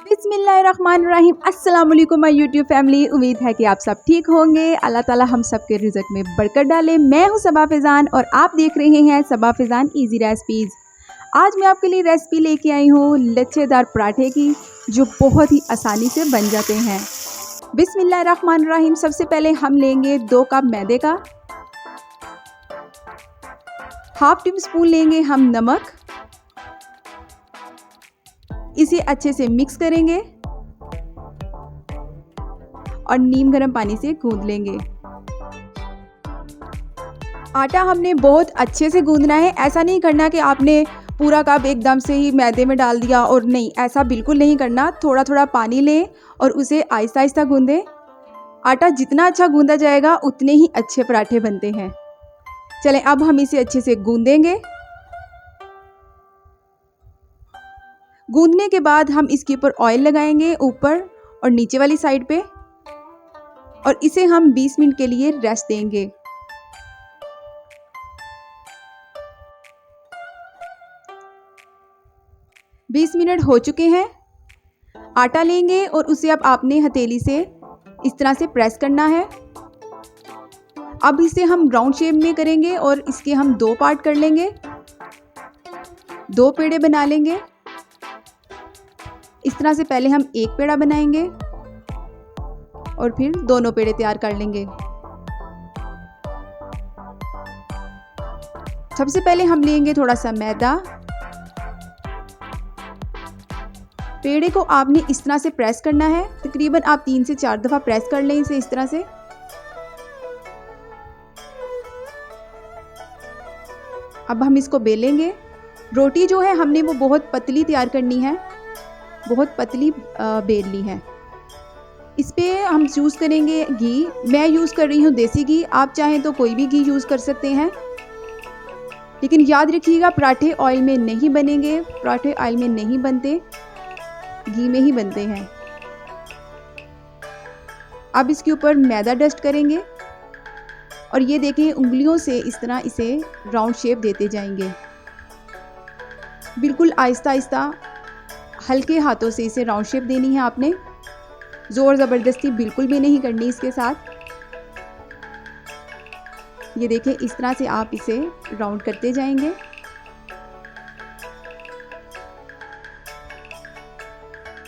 बिस्मिल्लाहिर्रहमानिर्रहीम। अस्सलाम वालेकुम माय यूट्यूब फैमिली। उम्मीद है कि आप सब ठीक होंगे। अल्लाह ताला हम सब के रिज़्क में बरकत डाले। मैं हूं सबा फ़ैज़ान और आप देख रहे हैं सबा फ़ैज़ान इजी रेसिपीज़। आज मैं आपके लिए रेसिपी लेके आई हूं लच्छेदार पराठे की, जो बहुत ही आसानी से बन जाते हैं। बिस्मिल्लाहिर्रहमानिर्रहीम। सबसे पहले हम लेंगे 2 कप मैदे का, हाफ टी स्पून लेंगे हम नमक। इसे अच्छे से मिक्स करेंगे और नीम गर्म पानी से गूंद लेंगे। आटा हमने बहुत अच्छे से गूंदना है। ऐसा नहीं करना कि आपने पूरा कप एकदम से ही मैदे में डाल दिया, और नहीं, ऐसा बिल्कुल नहीं करना। थोड़ा थोड़ा पानी लें और उसे आहिस्ता आहिस्ता गूंदें। आटा जितना अच्छा गूंदा जाएगा उतने ही अच्छे पराठे बनते हैं। चलें, अब हम इसे अच्छे से गूंदेंगे। गूंदने के बाद हम इसके ऊपर ऑयल लगाएंगे, ऊपर और नीचे वाली साइड पे, और इसे हम 20 मिनट के लिए रेस्ट देंगे। बीस मिनट हो चुके हैं। आटा लेंगे और उसे अब आपने हथेली से इस तरह से प्रेस करना है। अब इसे हम राउंड शेप में करेंगे और इसके हम 2 पार्ट कर लेंगे। 2 पेड़े बना लेंगे। इस तरह से पहले हम एक पेड़ा बनाएंगे और फिर दोनों पेड़े तैयार कर लेंगे। सबसे पहले हम लेंगे थोड़ा सा मैदा। पेड़े को आपने इस तरह से प्रेस करना है। तकरीबन आप 3 से 4 दफ़ा प्रेस कर लें इसे इस तरह से। अब हम इसको बेलेंगे। रोटी जो है हमने वो बहुत पतली तैयार करनी है, बहुत पतली बेलनी है। इस पे हम यूज़ करेंगे घी। मैं यूज़ कर रही हूँ देसी घी, आप चाहें तो कोई भी घी यूज़ कर सकते हैं। लेकिन याद रखिएगा, पराठे ऑयल में नहीं बनेंगे। पराठे ऑयल में नहीं बनते, घी में ही बनते हैं। अब इसके ऊपर मैदा डस्ट करेंगे और ये देखें, उंगलियों से इस तरह इसे राउंड शेप देते जाएंगे। बिल्कुल आहिस्ता आहिस्ता हल्के हाथों से इसे राउंड शेप देनी है आपने। ज़ोर ज़बरदस्ती बिल्कुल भी नहीं करनी इसके साथ। ये देखें, इस तरह से आप इसे राउंड करते जाएंगे।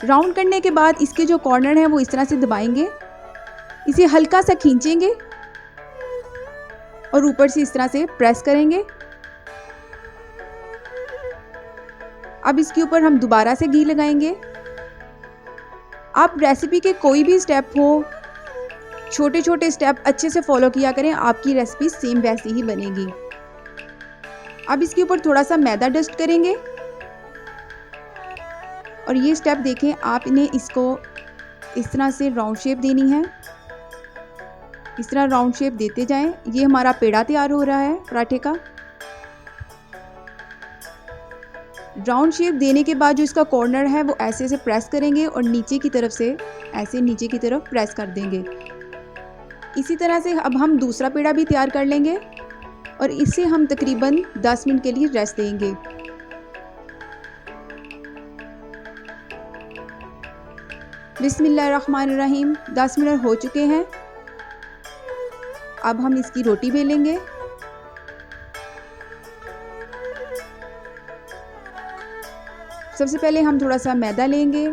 राउंड करने के बाद इसके जो कॉर्नर हैं वो इस तरह से दबाएंगे। इसे हल्का सा खींचेंगे और ऊपर से इस तरह से प्रेस करेंगे। अब इसके ऊपर हम दोबारा से घी लगाएंगे। आप रेसिपी के कोई भी स्टेप हो, छोटे छोटे स्टेप अच्छे से फॉलो किया करें, आपकी रेसिपी सेम वैसी ही बनेगी। अब इसके ऊपर थोड़ा सा मैदा डस्ट करेंगे और ये स्टेप देखें, आप इन्हें इसको इस तरह से राउंड शेप देनी है। इस तरह राउंड शेप देते जाएं। ये हमारा पेड़ा तैयार हो रहा है पराठे का। राउंड शेप देने के बाद जो इसका कॉर्नर है वो ऐसे से प्रेस करेंगे और नीचे की तरफ से ऐसे नीचे की तरफ प्रेस कर देंगे। इसी तरह से अब हम दूसरा पेड़ा भी तैयार कर लेंगे और इसे हम तकरीबन 10 मिनट के लिए रेस्ट देंगे। बिस्मिल्लाहिर्रहमानिर्रहीम। 10 मिनट हो चुके हैं। अब हम इसकी रोटी बेलेंगे। सबसे पहले हम थोड़ा सा मैदा लेंगे।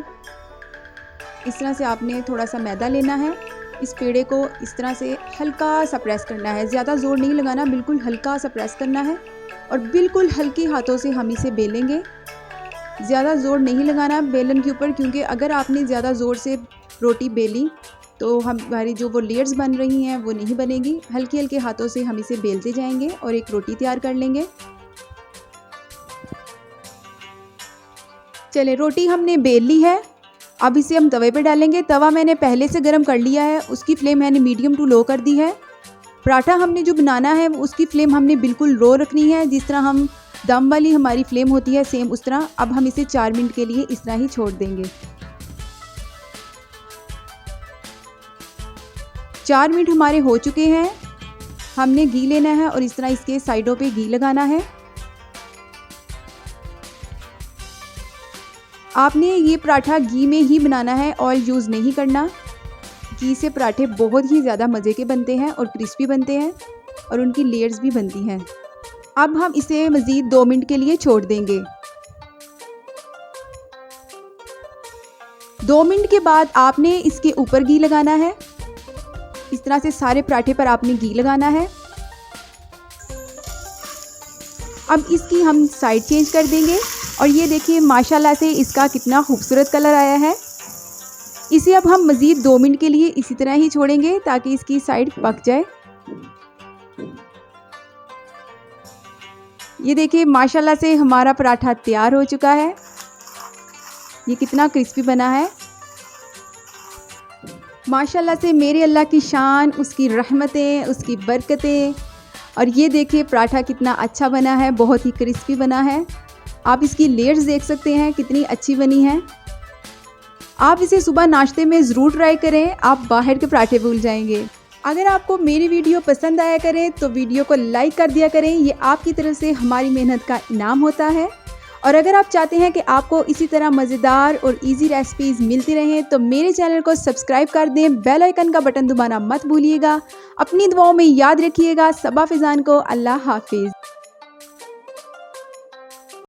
इस तरह से आपने थोड़ा सा मैदा लेना है। इस पेड़े को इस तरह से हल्का सा प्रेस करना है, ज़्यादा ज़ोर नहीं लगाना, बिल्कुल हल्का सा प्रेस करना है और बिल्कुल हल्के हाथों से हम इसे बेलेंगे। ज़्यादा ज़ोर नहीं लगाना बेलन के ऊपर, क्योंकि अगर आपने ज़्यादा ज़ोर से रोटी बेली तो हमारी जो वो लेयर्स बन रही हैं वो नहीं बनेगी। हल्के हल्के हाथों से हम इसे बेलते जाएंगे और एक रोटी तैयार कर लेंगे। चले, रोटी हमने बेल ली है। अब इसे हम तवे पे डालेंगे। तवा मैंने पहले से गर्म कर लिया है, उसकी फ्लेम मैंने मीडियम टू लो कर दी है। पराठा हमने जो बनाना है उसकी फ्लेम हमने बिल्कुल लो रखनी है। जिस तरह हम दम वाली हमारी फ्लेम होती है सेम उस तरह। अब हम इसे 4 मिनट के लिए इस तरह ही छोड़ देंगे। 4 मिनट हमारे हो चुके हैं। हमने घी लेना है और इस तरह इसके साइडों पे घी लगाना है। आपने ये पराठा घी में ही बनाना है, ऑयल यूज़ नहीं करना। घी से पराठे बहुत ही ज़्यादा मज़े के बनते हैं और क्रिस्पी बनते हैं और उनकी लेयर्स भी बनती हैं। अब हम इसे मज़ीद 2 मिनट के लिए छोड़ देंगे। 2 मिनट के बाद आपने इसके ऊपर घी लगाना है। इस तरह से सारे पराठे पर आपने घी लगाना है। अब इसकी हम साइड चेंज कर देंगे और ये देखिए माशाल्लाह से इसका कितना खूबसूरत कलर आया है। इसे अब हम मज़ीद 2 मिनट के लिए इसी तरह ही छोड़ेंगे ताकि इसकी साइड पक जाए। ये देखिए माशाल्लाह से हमारा पराठा तैयार हो चुका है। ये कितना क्रिस्पी बना है। माशाल्लाह से मेरे अल्लाह की शान, उसकी रहमतें, उसकी बरकतें। और ये देखिए पराठा कितना अच्छा बना है, बहुत ही क्रिस्पी बना है। आप इसकी लेयर्स देख सकते हैं कितनी अच्छी बनी है। आप इसे सुबह नाश्ते में ज़रूर ट्राई करें, आप बाहर के पराठे भूल जाएंगे। अगर आपको मेरी वीडियो पसंद आया करें तो वीडियो को लाइक कर दिया करें, ये आपकी तरफ से हमारी मेहनत का इनाम होता है। और अगर आप चाहते हैं कि आपको इसी तरह मज़ेदार और इजी रेसिपीज़ मिलती रहें तो मेरे चैनल को सब्सक्राइब कर दें, बेल आइकन का बटन दबाना मत भूलिएगा। अपनी दुआओं में याद रखिएगा। सबा फिजान को अल्लाह हाफिज़।